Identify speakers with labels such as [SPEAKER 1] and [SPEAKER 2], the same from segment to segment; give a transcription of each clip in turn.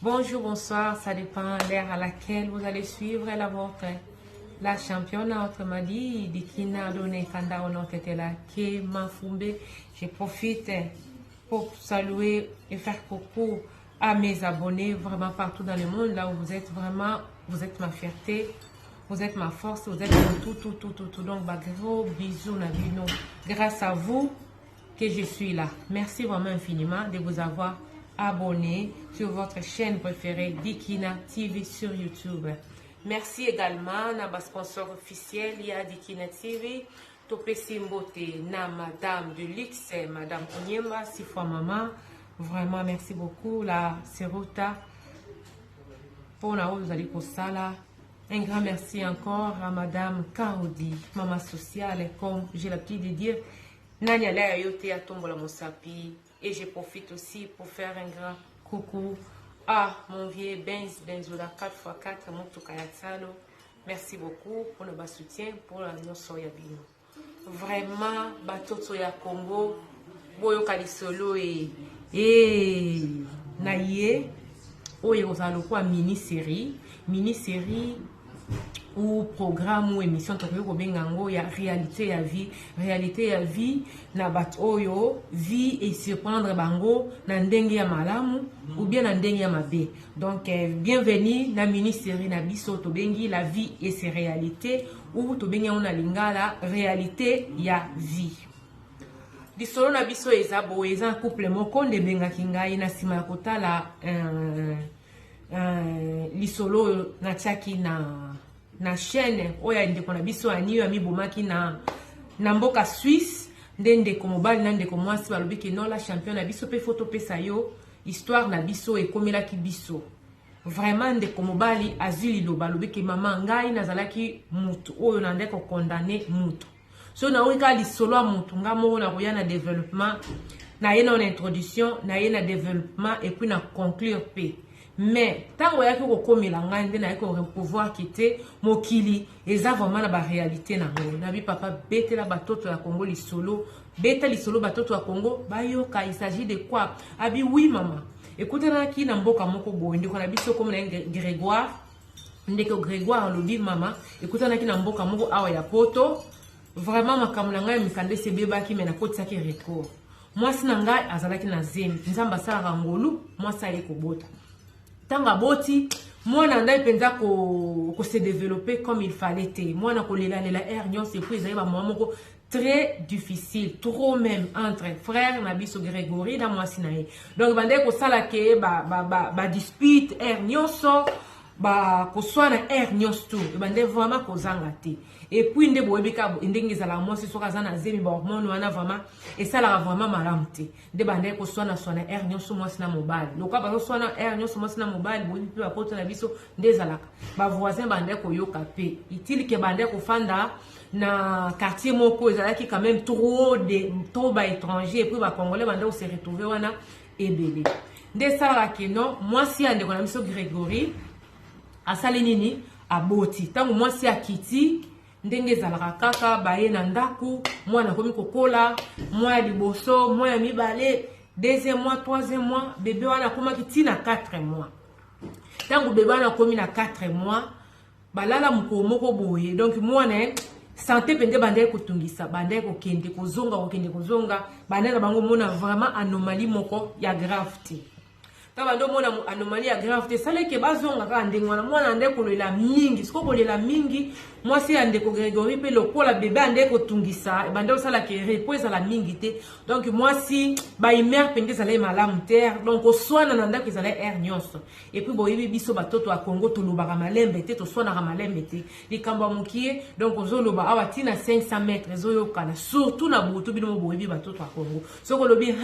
[SPEAKER 1] Bonjour, bonsoir, ça dépend l'heure à laquelle vous allez suivre la vôtre. La championne autrement dit, Dikina donné Kanda au nom était là, qui m'a foumbé. Je profite pour saluer et faire coucou à mes abonnés vraiment partout dans le monde, là où vous êtes vraiment, vous êtes ma fierté, vous êtes ma force, vous êtes tout. Donc, gros bisous, Nabino. Grâce à vous que je suis là. Merci vraiment infiniment de vous avoir abonné sur votre chaîne préférée Dikina TV sur YouTube. Merci également à ma sponsor officiel, il y a Dikina TV, Topé Simbote, na Madame de Luxe, Madame Onyema, 6 fois maman. Vraiment, merci beaucoup. La Serota, pour la vous allez pour ça là. Un grand merci encore à Madame Karoudi, maman sociale, comme j'ai l'habitude de dire, Nanyala Yote a Tombola Mosapi. Et je profite aussi pour faire un grand coucou à mon vieux Benzola 4x4 Moutoukayatsalo. Merci beaucoup pour le soutien pour la notion Yabino. Vraiment, Batoto ya Congo, Boyo Kalisolo et Naye, Oye Osalo quoi mini-série ou programme ou émission il y a réalité à vie na bat oyo vie et surprendre bango na ndenge ya malamu ou bien na ndenge ya mabe. Donc bienvenue na mini série na biso to bengi la vie et ses réalités ou to bengi on a lingala réalité ya vie. Disolo na biso eza bo eza couple moko nde benga kingai na sima ya kotala lisolo na tiaki na chaîne oya ndeko na biso aniyo amibomaki na mboka Suisse ndeko mobali na ndeko mwasi balobi ke non la champion na biso pe photo pesa yo histoire na biso ekomelaki biso vraiment ndeko mobali azili lo balobi ke mama ngai nazalaki mutu oyo na ndeko condamné mutu so na wika lisolo a mutu ngamo na koya na développement na ye na introduction na ye na développement et puis na conclure pe. Mais tant que vous avez un pouvoir quitter mokili eza vraiment la réalité na ngo na bi papa bete la batoto ya Congo li solo beta li solo batoto ya Congo bayoka il s'agit de quoi abi oui maman écoutez na ki na mboka moko boye ndiko na biso comme na Grégoire ndeko Grégoire lobi maman écoutez na ki na mboka moko awa ya poto vraiment makamula ngai mikande se beba ki mena kotisa ki record moi sina ngai azalaki na zemi nzamba sala ngolu moi sa ye kobota tanga boti mwana ndai penza ko se développer comme il fallait te mwana ko lela hernion c'est puis ezali ba moko très difficile trop même entre frère na biso Grégory na mwasi na ye donc bande ko sala ke ba dispute hernion so ba ko swana hernion tout bande vraiment ko zanga te et puis nde boyebika ndenge ezala mwasi soka za na zemi ba hormone wana vraiment et ça la vraiment malamu te nde bande ko swana hernion so mwasi na mobali loka ba swana hernion so mwasi na mobali boyebi pe ba poto na biso nde ezalaka ba voisin bande ko yoka pe itili ke bande ko fanda na quartier moko ezalaki quand même trop ba étranger et puis ba congolais bande ko se retrouver wana ebele nde sala ke non mwasi ande ko na biso Grégory asali nini aboti tango mwasi akiti ndenge ezalaka kaka baye na ndaku mwana komi kokola mwa liboso mwa ya mibale deuxième mois troisième mois bébé wana komaki tina 4 mois Tango bébé na komi na 4 mois balala moko boye donc mwana santé pende bande ko tungisa bande ko kende ko zonga bande na bango mona vraiment anomalie moko ya gravité. Tabando mona anomalie ya gravité sale ke bazonga ka ndengwana mwana ande ko lela mingi siko ko lela mingi mwasi ande ko Grégory pe lokola bébé ande ko tungisa bande osala ke repose la mingi te donc mwasi ba imer pende sala malamu terre donc o swana nanda ke sala air nyonso et puis boyebi biso batoto a Congo to lobaka malembe te to swana ka malembe te likambo mukie donc ozoloba awa tina 500 mètres ezoyokana surtout na butu bino boyebi batoto a Congo soko lobi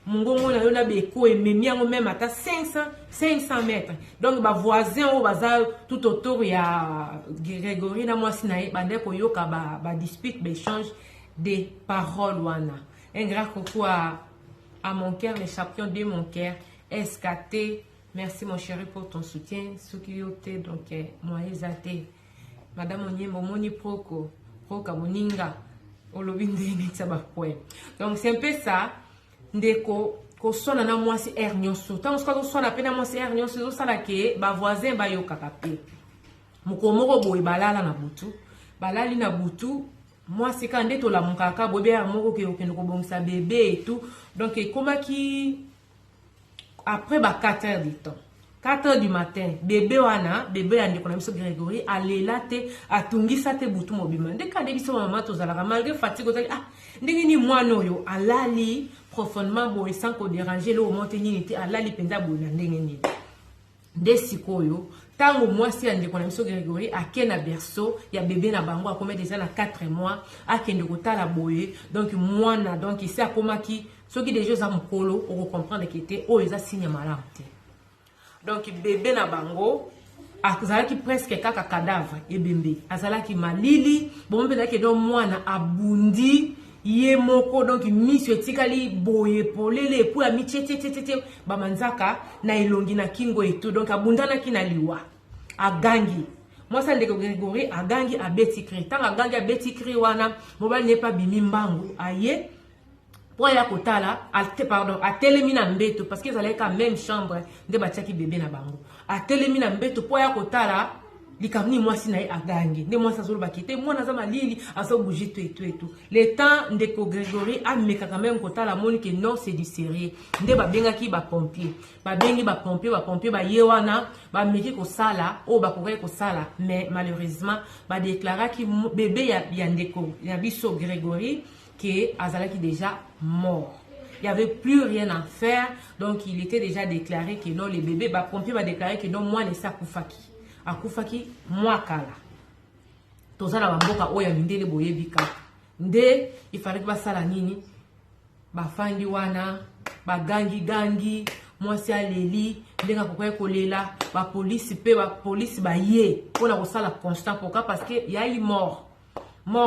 [SPEAKER 1] Mungongo na yona beko et memiango même à 500 mètres. Donc ba voisin au bazar tout autour ya Grégory na moi sinae bande ko yoka ba dispute ba échange des paroles wana. Un grand coucou à mon cœur, les champions de mon cœur, SKT. Merci mon chéri pour ton soutien. Sukiote donc moi ezate. Madame Onyembo moni proko moninga olobinde ni tsaba poème. Donc c'est un peu ça. Ndeko ko sona na mwasi air nyonso tango ko sona pe na mwasi air nyonso zo sala ke ba voisin ba yoka kape mukomoko boye balala na butu balali na butu mwasi ka ndeto la mukaka bobe ya moko ke okendo ko bongisa bébé et tout donc comment qui après ba 4 heures du temps 4 heures du matin bébé wana bébé ande ko na biso Grégory alela te atungisa te butu mobima ndeka de biso mama to zala malgré fatigue ozali ndenge ni mwana oyo alali profondément boy sans ko déranger le monte ni te alali penda bola ndenge ni de sikoyo tango mwasi ande ko na biso Grégory akena berceau ya bébé na bango akome déjà na 4 mois akende ko tala boye donc mwana donc ici akomaki soki déjà za mukolo on comprendre que te o eza signe malamu te. Donc bébé na bango azalaki presque kaka cadavre ebembe azalaki malili bon mpe ke don mwana abundi ye moko donc miso etikali boye polele pour la michechecheche ba manzaka na elongi na kingo et tout donc abundana kina liwa agangi moi ça ndeko Grégory agangi abeti cri tant agangi abeti cri wana mobali n'est pas bimi mbangu aye pour ya kotala a telemina mbeto parce que ils allaient quand même chambre de batiaki bébé na bango a telemina mbeto pour ya kotala likamni mwasi na agangi nde mwasi azolo bakite mwana za malili aso bouger tout le temps ndeko Grégory a meka quand même kotala moni que non c'est du sérieux nde ba bengaki ba pompier ba yewana ba meki ko sala o ba kokai ko sala mais malheureusement ba déclara ki bébé ya ndeko ya biso Grégory que azalaki déjà mort. Il n'y avait plus rien à faire, donc il était déjà déclaré que non, les bébés, bah pompier va déclarer que non, moi, les sakufaki. Akufaki, moi, kala. Tozala bamboka oya ndele boye bika. Nde, il fallait que ça la nini, ba fangi wana, ba gangi, moi si aleli, ndenga kokoye kolela, ba police ba ye, pour la sala constant pourquoi parce que y a eu mort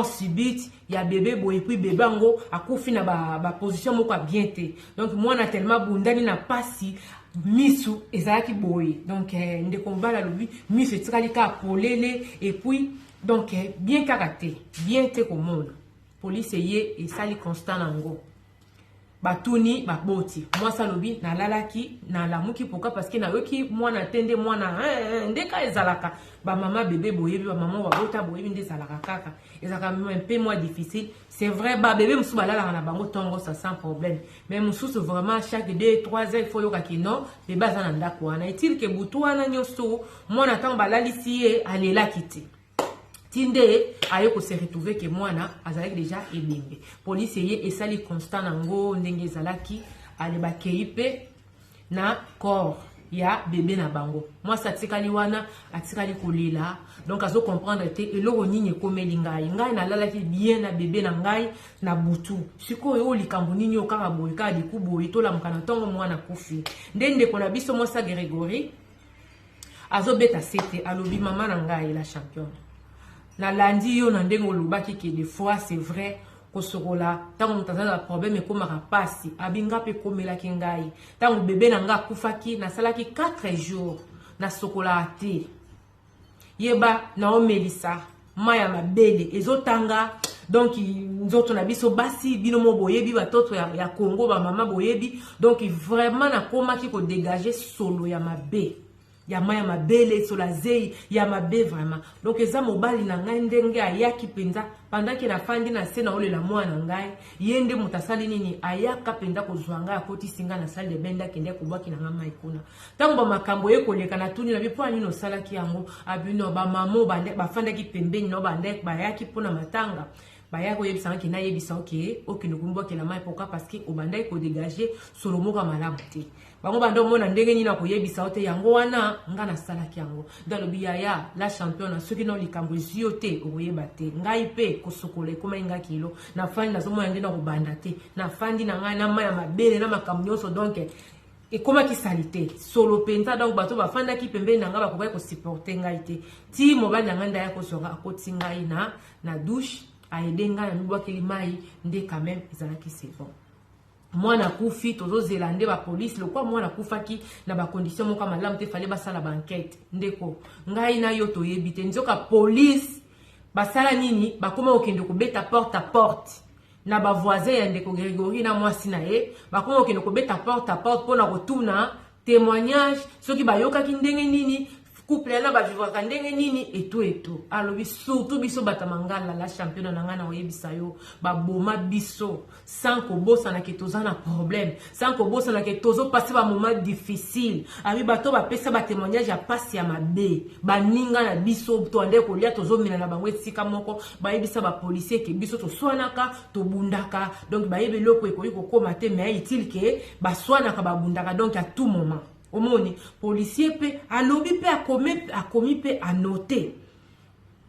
[SPEAKER 1] subite, il y a bébé boy puis bébé ngo akufi na ba position moko bien té. Donc moi na tellement bundani na pasi misu ezaki boy. Donc ndeko mbala lobi misu tikali ka polele et puis donc bien karaté, bien té comme monde. Police yé et sali constant nango. Batuni baboti moi salobi na lalaki na lamuki pourquoi parce que na yoki moi na tende moi na ndeka ezalaka ba mama bébé boyebi ba maman wa bota boyebi nde zalaka kaka ezaka un peu moins difficile c'est vrai ba bébé musu balala na bango tongo ça sans problème mais musu vraiment chaque 2-3 heures il faut yoka kino bébé za na ndako wana est-il que butu wana nyoso moi na tango balalisi ye alela kiti tinde ayo ko se retrouver que mwana azalaki déjà ebembe police ye esali constant nango ndenge zalaki ale ba keipe na corps ya bébé na bango moi ça tikali wana atikali kolela donc azo comprendre te eloko nini ekomeli ngai na lalaki bien na bébé na ngai na butu sikoyo likambo nini okaka boye ka likuboye to la mukana tongo mwana kufi ndende ko na biso moi ça Grégory azo beta sete alobi mama na ngai la championne na landi yo na ndengo lobaki ke des fois c'est vrai ko sokola tango mutazala problème ko maka pasi abinga pe komela ki ngai tango bébé na nga kufaki na salaki 4 jours na sokola ate yeba na omelisa maya mabele ezotanga donc nzoto na biso basi bino mo boyebi batoto ya Congo ba mama boyebi donc vraiment na komaki ko dégager solo ya mabe ya maya mabele sur la zei ya mabe vraiment donc eza mobali na ngai ndenge ayaki penza pendant que na fandi na se na olela mwana ngai yende mutasali nini ayaka penza kozwa ngai akoti singa na salle de benda kende kubaki na ngama ikuna tango ba makambo ekoleka na tuni na bipo ani no salaki yango abino ba mamo bande bafandaki pembeni no bande bayaki pona matanga baya ko yebisa ki na yebisa ok nokumbo ke la mai pourquoi parce que obanda ko dégager solo moka malamu te bango bando mona ndenge ni na ko yebisa te yango wana ngana salaki yango dans le ya la championne ceux qui n'ont likambo ziote oyeba te ngai pe ko sokole kuma inga kilo na fandi na somo yande na ko banda te na fandi na ngai na maya mabele na makamnyo so donc et comment qui salité solo penta donc bato ba fanda ki pembeni na nga ba ko supporter ngai te ti mobali na nganda ya ko soka akoti ngai na douche aidenga na mibwakeli mai nde quand même ezalaki c'est bon mwana kufi tozo zelande ba police le quoi mwana kufaki na ba condition moka malamu te fallait basala ba enquête ndeko ngai na yo toyebi te nzoka police basala nini bakoma okende kobeta porte à porte na ba voisin ya ndeko Gregory na mwasi na ye bakoma okende kobeta porte à porte pona kotuna témoignage soki bayokaki ndenge nini couple na ba vivre ndenge nini et tout alobi surtout biso batamangala la championne na ngana oyebisa yo ba boma biso sans ko bossa na ke toza na problème sans ko bossa na ke tozo passer ba moment difficile abi bato ba pesa ba témoignage ya passe ya mabe ba ninga na biso to ande ko lia tozo mina na bango esika moko ba yebisa ba policier ke biso to swanaka to bundaka donc ba yebe loko ekoyi ko koma te mais il ke ba swanaka ba bundaka donc à tout moment omoni policier pe alobi pe akomi pe anoter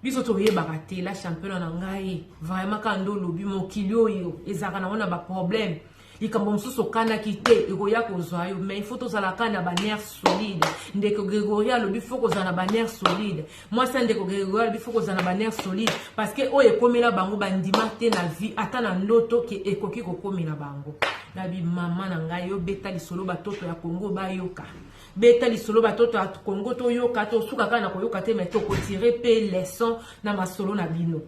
[SPEAKER 1] biso to yebaka te la championne na ngai vraiment quand ndo lobi mokili oyo ezaka na wana ba problème likambo mosusu okanaki te ekoya kozwa yo mais il faut tozalaka na banerf solide ndeko Gregory alobi faut kozala na banerf solide mwasi ndeko Gregory alobi faut kozala na banerf solide parce que oyo ekomela bango bandima te na vie ata na ndoto ke ekoki kokomela bango nabi mama na ngai yo beta lisolo batoto ya Congo bayoka beta lisolo batoto ya Congo to yoka to suka kana ko yoka te mais to ko tirer pe leçon na masolo na bino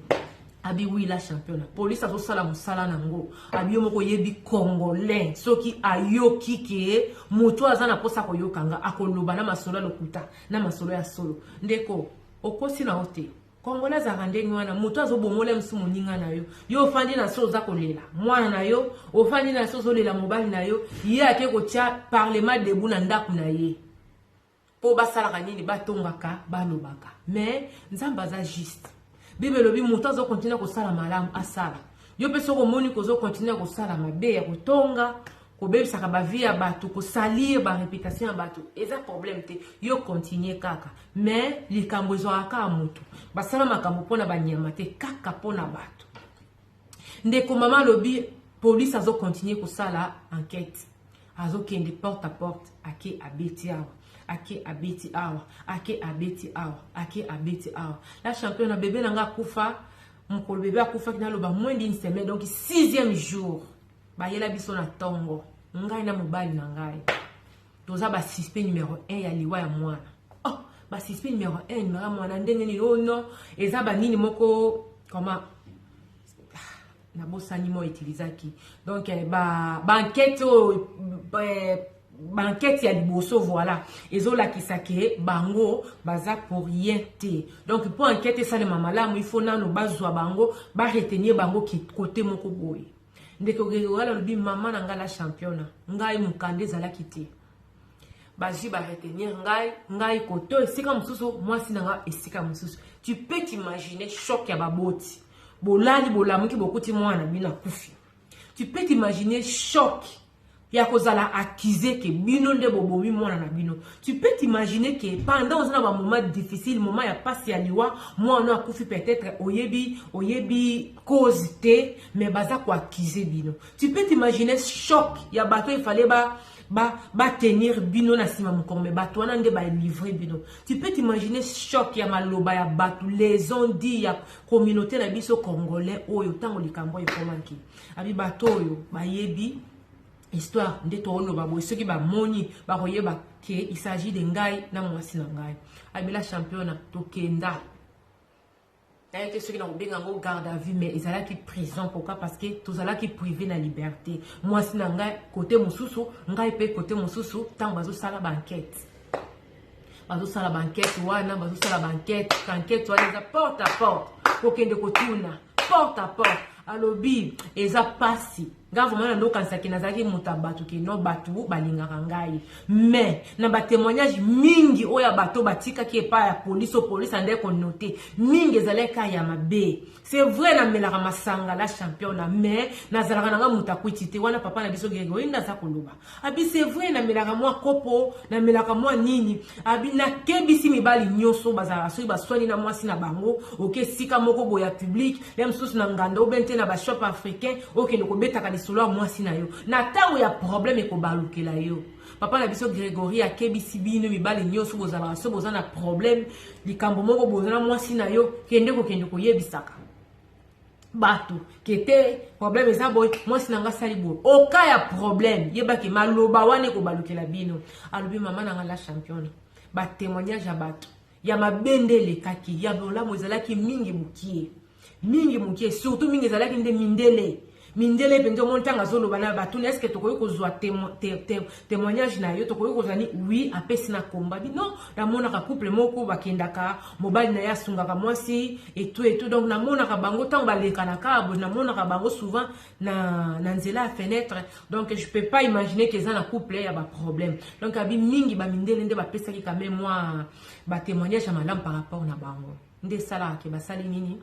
[SPEAKER 1] abi oui la championne police azo sala musala nango abi yo moko yebi congolais soki ayoki ke muto azana posa ko yokanga akoloba na masolo lokuta na masolo ya solo ndeko okosi na ote congolais za ndenge wana muto azo bomola msumu ninga na yo fandi na so za kolela mwana na yo ofandi na so zo lela mobali na yo ye ake ko tia parlement debu na ndaku na ye po basala kanini batongaka balobaka mais nzamba za juste Bible lobi muta zo continue ko sala malamu asala yo pe soko moni ko zo continue ko sala mabe ya kotonga ko bebisa ka ba vie ya bato ko salir ba réputation ya bato eza problème te yo continue kaka mais likambo zo aka mutu basala makambo pona banyama te kaka pona bato ndeko mama lobi police azo continue ko sala enquête azo kende porte à porte ake abeti awa ake abeti awa ake abeti awa ake abeti awa la championne bébé nanga kufa mokolo bébé akufa kina loba moins d'une semaine donc 6e jour ba yela biso na tongo ngai na mobali na ngai toza ba suspect numéro 1 ya liwa ya mwana oh ba suspect numéro 1 numéro mwana ndenge ni ono eza ba nini moko comment na bosani mo utilizaki donc ba enquête banquette ya liboso voilà ezola kisake bango baza pour rien te donc pour enquête ça le mamalamu il faut nano bazwa bango ba retenir bango ki côté moko boye ndeko Gregory lobi mama na ngala championne ngai mukande zala kite baji ba retenir ngai koto esika mususu mwasi nanga esika mususu tu peux t'imaginer choc ya baboti bolali bolamuki bokuti mwana bina kufi tu peux t'imaginer choc ya kozala accusé que bino nde bobomi mwana na bino tu peux t'imaginer que pendant un moment difficile moment ya passe ya liwa mwana akufi peut-être oyebi cause te mais baza ko accuser bino tu peux t'imaginer choc ya bato il fallait ba tenir bino na sima mukoro mais bato wana nde ba livrer bino tu peux t'imaginer choc ya maloba ya bato les ont dit ya communauté na biso congolais oyo tango likambo ekomaki abi bato oyo bayebi histoire nde to oloba boy ceux qui ba moni ba koyeba ke il s'agit de ngai na mwasi na ngai abila championne to kenda d'ailleurs ceux qui n'ont bien en garde à vue mais ils allaient qui prison pourquoi parce que tous allaient qui privé na liberté mwasi na ngai côté mususu ngai pe côté mususu tant bazo sala banquette bazosala banquête wana bazosala banquête wana eza porte à porte kokende kotuna porte à porte alobi eza pasi nga vraiment ndokanisaki nazalaki moto bato kino bato balingaka ngai mais na batémoignage mingi oyo bato batikaki epai ya police ande konote mingi ezalaka ya mabe c'est vrai namelaka masanga la championna mais nazalaka nanga moto akwiti te wana papa na biso Grégory naza koloba abi c'est vrai namelaka mwa kopo namelaka mwa nini abi nakebisi mibali nyonso bazalaka soki baswani na mwasi na bango oke sika moko boya public le mosusu na nganda obente na bashop africain okende kobetaka lisolo ya mwasi na yo na ntango ya problème ekobalukela yo papa na biso Grégory akebisi bino mibali nyonso bozalaka so boza na problème likambo moko boza na mwasi na yo kende koyebisaka bato kete problème eza boy mwasi nanga sali boy oka ya problème yebaki maloba wana ekobalukela bino alobi mama nanga la championne ba témoignage ya bato ya mabendele kaki ya bolamu ezalaki mingi mukie surtout mingi ezalaki nde mindele pende montanga zoloba na bato est-ce que tokoyi kozwa témoignage na yo tokoyi kozwa ni oui apesi na komba bi non namonaka couple moko bakendaka mobali na ya sungaka mwasi et tout donc namonaka bango tango balekanaka bo namonaka bango souvent na nzela ya fenêtre donc je peux pas imaginer que ça na couple ya ba problème donc abi mingi ba mindele nde bapesaki quand même moi ba témoignage ya malamu par rapport na bango nde sala ke basali nini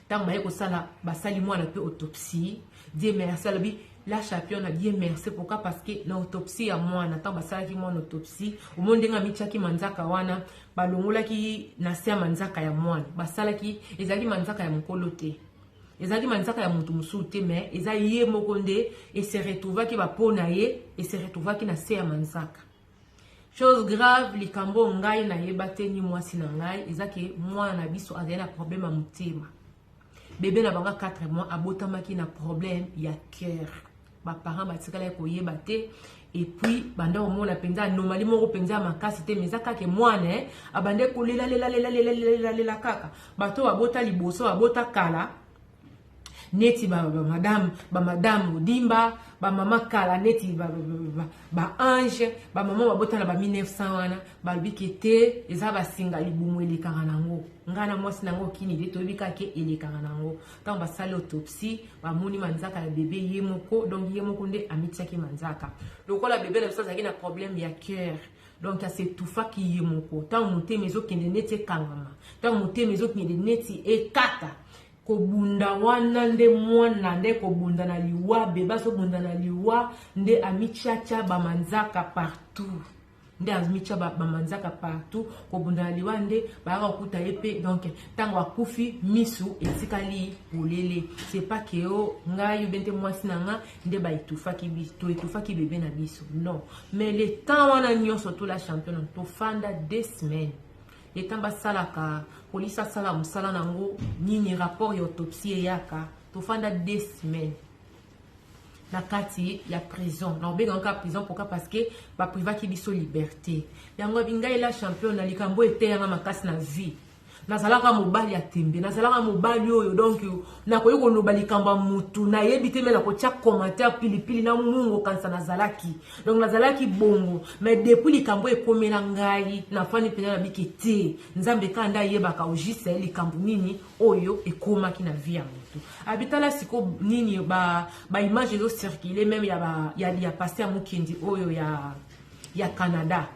[SPEAKER 1] tant que ça basali moi na peu autopsie Dieu merci alobi la championne Dieu merci pourquoi parce que l'autopsie à moi na tant basala ki moi autopsie au monde nga michaki manzaka wana balongola ki na sia manzaka ya mwana basala ki ezali manzaka ya mokolo te ezali manzaka ya mutu musu te mais ezali ye moko nde et se retrouva ki ba pona ye et se retrouva ki na sia manzaka chose grave likambo ngai na yebate ni mwasi na ngai ezaki mwana na biso azali na problème à motema bébé na banga 4 mois abotamaki na problème ya cœur ba parents batikala ko yebate et puis banda omona penza normali moko penza makasi te mais akake mwana abande ko lela kaka bato abota liboso abota kala neti ba madame Odimba ba mama kala neti ba ange ba mama babota na ba 1900 wana ba bikete eza ba singa libumu elekanga nango ngana mwasi nango kini de tobika ke elekanga nango tant ba sala autopsie ba moni manzaka ya bébé yemoko donc yemoko nde amitiaki manzaka lokola bébé na biso na problème ya cœur donc ya c'est tout fa ki yemoko tant monte mezo kende neti kangama tant monte mezo kende neti ekata kobunda wana nde mwana nde kobunda na liwa beba so bunda na liwa nde amichacha ba manzaka partout nde amicha ba manzaka partout kobunda na liwa nde ba okuta epe donc tango akufi misu etikali polele c'est pas que yo ngai bente mwasi nanga nde ba etufaki biso etufaki bébé na biso non mais le temps wana nyonso to la championne to fanda 2 semaines et tant basalaka police asala musala nango nini rapport ya autopsie yaka to fanda 2 semaines na kati ya prison na obega nka prison pourquoi parce que ba privaki biso liberté yango bingai la championne na likambo ete yanga makasi na vie nazalaka mobali ya tembe nazalaka mobali oyo donc nakoyi koloba likambo mutu na yebite mela ko tia commentaire pilipili na mungo kansa nazalaki donc nazalaki bongo mais depuis likambo ekomela ngai na fani pena na bikete nzambe kanda yebaka ojise likambo nini oyo ekomaki na vie ya mutu abitala siko nini ba image zo circuler même ya pasteur Mukendi oyo ya Canada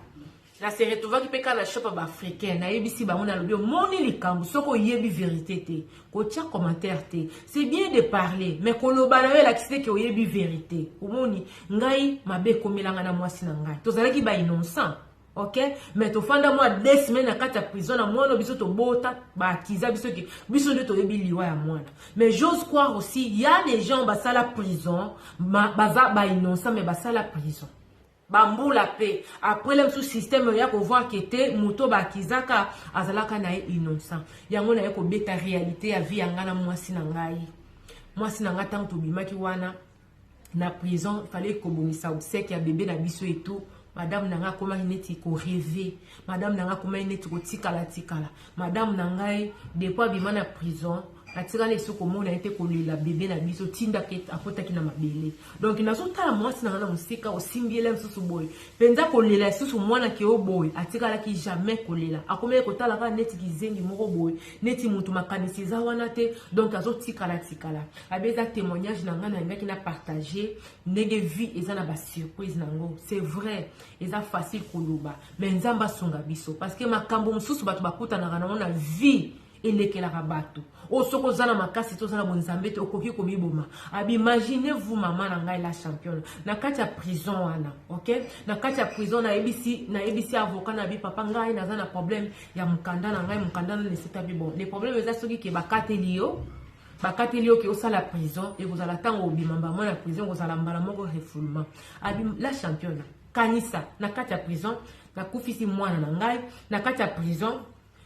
[SPEAKER 1] la se retrouva ki peka na shop ba africain na yebisi ba mona lobi moni likambo soko yebi vérité te ko tia commentaire te c'est bien de parler mais ko loba na yo la kisite ke yebi vérité omoni ngai mabe komelanga na mwasi na ngai tozalaki ba innocent OK mais to fanda moi 2 semaines na kata prison na mwana biso to bota ba akiza biso ki biso nde to yebi liwa ya mwana mais j'ose croire aussi il y a des gens ba sala prison ba innocent mais ba sala prison bambula pe après le sous système ya ko voir que te moto ba kizaka azalaka na innocent yango na ko beta réalité ya vie yanga na mwasi na ngai tant to bimaki wana na prison fallait ko bomisa obsèque ya bébé na biso et tout madame nanga koma neti ko rêver madame nanga koma neti ko tikala madame nangai depuis bima na prison atikala iso komona ete kolela bébé na biso tinda ke akotaki na mabele donc nazotala mwasi na musika osimbiele msusu boy penza kolela susu mwana ke oboy atikala ki jamais kolela akomele kotala ka neti kizengi moko boy neti mutu makanisi za wana te donc azotikala tikala abeza témoignage na ngana ngaki na partager ndenge vie eza na ba surprise nango c'est vrai eza facile koluba mais nzamba songa biso parce que makambo msusu batu bakuta na vie elekelaka bato osoko zana makasi to zana bonzambe te okoki komiboma imaginez-vous maman na ngai la championne na kati ya prison wana OK na kati ya prison na ebisi avocat na bi papa ngai na zana problème ya mukanda na ngai mukanda na leseta bi bon les problèmes eza soki ke bakateli yo ke osala prison et vous allez tango obimamba mo na prison vous allez mbala moko refoulement la championne kanisa na kati ya prison na kufisi mwana na ngai na kati ya prison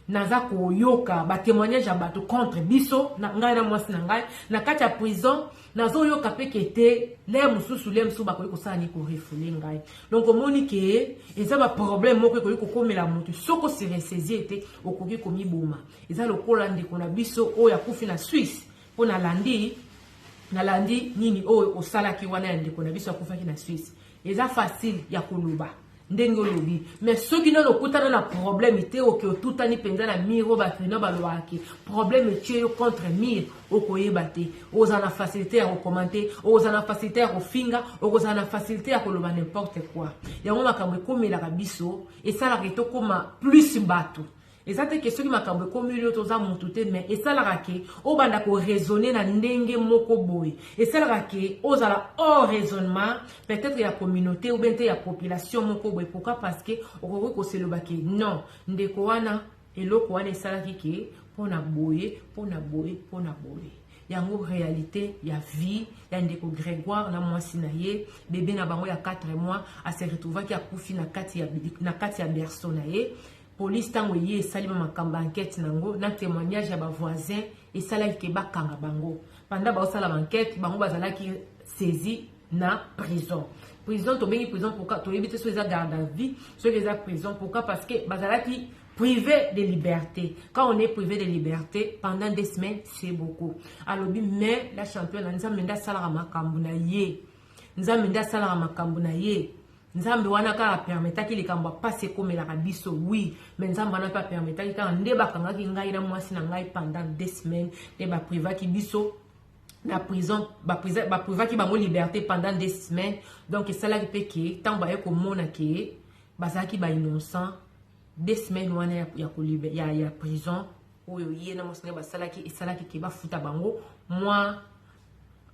[SPEAKER 1] naza koyoka ba témoignage ya bato contre biso na ngai na mwasi na ngai na kati ya prison nazo yoka peke te le mususu ba ko sala ni ko refouler ngai donc omoni ke eza ba problème moko ko komela mutu soko se ressaisir te okoki komiboma eza lokola ndeko na biso oyo akufi na Suisse po na landi nini oyo osalaki wana ya ndeko na biso akufaki na Suisse eza facile ya koluba ndenge olobi mais soki na lokutana na problème te oke otutani penza na miro batrina balwaki problème tie contre mire okoyeba te oza na facilité ya commenter oza na facilité ya kofinga oza na facilité ya koloba n'importe quoi yango makambo ekomela biso esalaka etokoma plus bato eza te question ki makambo ekomeli otoza mutu te mais esalaka ke obanda ko raisonner na ndenge moko boye esalaka ke ozala hors raisonnement peut-être ya communauté ou bien te ya population moko boye pourquoi parce que okoki koseloba ke non ndeko wana eloko wana esalaki ke pona boye yango réalité ya vie ya ndeko Grégoire na mwasi na ye bébé na bango ya 4 mois a se retrouver ki akufi na kati ya berceau na ye police tango ye salima makamba enquête nango na témoignage ya ba voisin et salaki ke bakanga bango pendant ba osala enquête bango bazalaki saisi na prison to bengi prison pourquoi to éviter so eza garde à vie so eza prison pourquoi parce que bazalaki privé de liberté quand on est privé de liberté pendant des semaines c'est beaucoup alors mais la championne nzambe nda sala makambu na ye nzambe wana ka permetaki likambo passe komela ka biso oui mais nzambe wana pa permetaki ka nde bakangaki ngai na mwasi na ngai pendant 2 semaines et ba privaki biso na prison ba privaki bango liberté pendant 2 semaines donc ça qui peke tant ba ko mona ke bazaki ba innocent 2 semaines wana ya prison oyo ye na mwasi na basalaki ke ba futa bango moi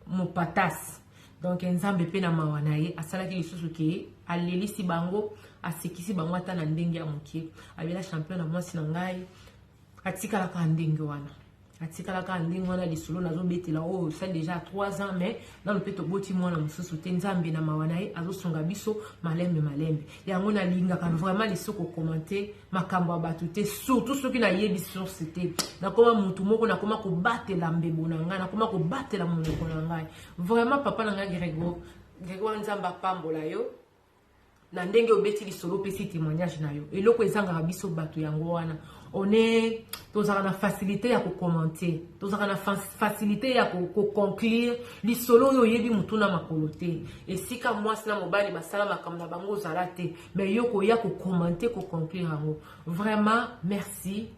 [SPEAKER 1] mon patas donc nzambe pe na mawana ye asalaki lisusu ke alelisi bango asekisi bango ata na ndenge ya mokie abela champion na mwasi na ngai atikalaka ndenge wana lisolo nazobetela oyo ça déjà 3 ans mais dans le peto boti mwana mususu te nzambe na mawana ye azosonga biso malembe yango na lingaka vraiment lisoko commenter makambo abatu te surtout soki na yebi source te na koma mutu moko na koma ko batela mbebo na ngai na koma ko batela monoko na ngai vraiment papa na ngai Grégoire nzamba pambola yo na ndenge obeti lisolo pesi témoignage na yo eloko ezanga biso bato yango wana on est tozaka na facilité ya ko commenter tozaka na facilité ya ko conclure lisolo yo yebi mutuna makolo te esika mwasi na mobali basala makambo na bango zalate mais yo ko ya ko commenter ko conclure yango vraiment merci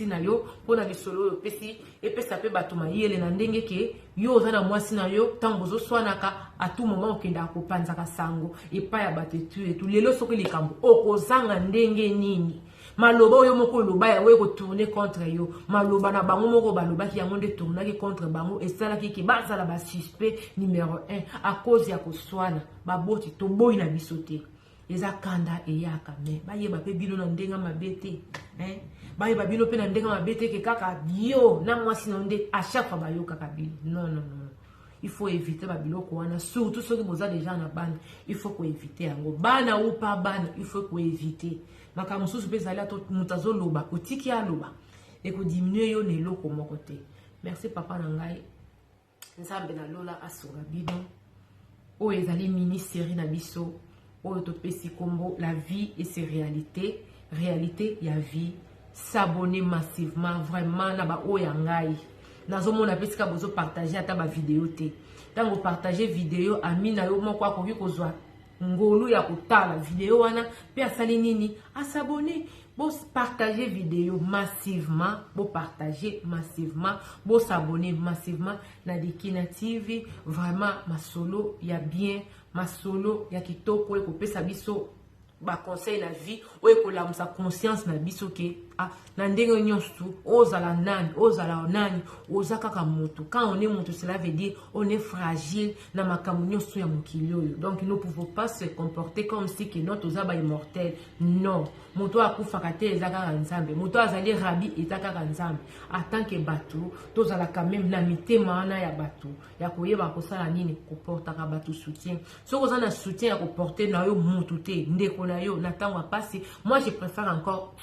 [SPEAKER 1] na yo pona lisolo yo pesi epesa pe bato mayele na ndenge ke yo ozana mwasi na yo tango zo swanaka à tout moment okenda ko panzaka sango epa ya batetu etu lelo soki likambo okozanga ndenge nini maloba oyo moko loba ya we ko tourner contre yo maloba na bango moko baloba ki yango nde tournaki contre bango esalaki ki bazala ba suspect numéro 1 à cause ya koswana baboti to boy na bisote eza kanda eyaka me bayeba pe bino na ndenga mabete bayeba bino pe na ndenga mabete ke kaka yo na mwasi nonde à chaque fois bayoka kabili non il faut éviter ba biloko wana surtout ceux qui boza déjà na bana il faut ko éviter yango bana ou pas bana il faut ko éviter makambo susu pe zali ato mutazo loba otiki aloba et ko diminuer yo ne loko moko te merci papa na ngai nzambe na lola asoga bino o ezali mini série na biso o to pesi kombo la vie et ses réalité ya vie s'abonner massivement vraiment na ba o ya ngai nazomona pe sika bozo partager ata ba vidéo te tango partager vidéo amina yo moko akoki kozwa ngolu ya kotala vidéo wana pe asali nini asabone bo partager vidéo massivement bo partager massivement bo s'abonner massivement na Dekina TV vraiment masolo ya bien masolo ya kitoko ko pesa biso ba conseil na vie oye ko la musa conscience na biso ke na ndenge nyonso ozala nani ozala nani ozaka kaka moto quand on est moto cela veut dire on est fragile na makambo nyonso ya mokili oyo donc nous ne pouvons pas se comporter comme si que notre ozaba immortel non moto akufaka te ezaka nzambe moto azali rabi etaka nzambe en tant que bato tozala quand même na mitema na ya bato ya koyeba kosala nini koportaka bato soutien soko za na soutien ya koporter na yo moto te ndeko na yo na tango apasi moi je préfère encore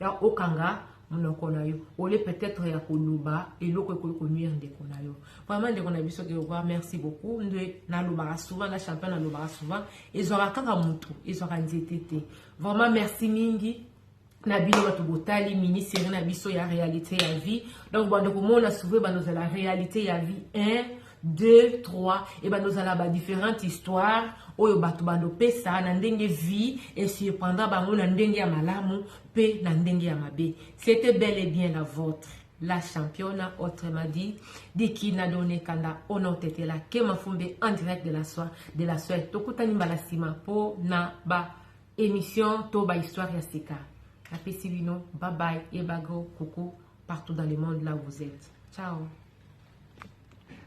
[SPEAKER 1] ya okanga monoko na yo ole peut-être ya koluba eloko ekonuire ndeko na yo vraiment ndeko na biso ke revoir merci beaucoup nde na lobara souvent na champion na lobara souvent ezora kaka mutu ezora nzete te vraiment merci mingi na bino bato botali mini série na biso ya réalité ya vie donc bande komona souvent ba nous la réalité ya vie 1 2 3 et ben nous allons différentes histoires oyo bato bando pesa na ndenge vie et cependant bango na ndenge ya malamu pe na ndenge ya mabe. C'était bel et bien la vôtre la championne autrement dit Dekina donné kanda ono tete la Kema Fumbe en direct de la soirée tokutani mbala sima po na ba émission to ba histoire ya sika apesi bino bye bye et bago coucou partout dans le monde là où vous êtes ciao.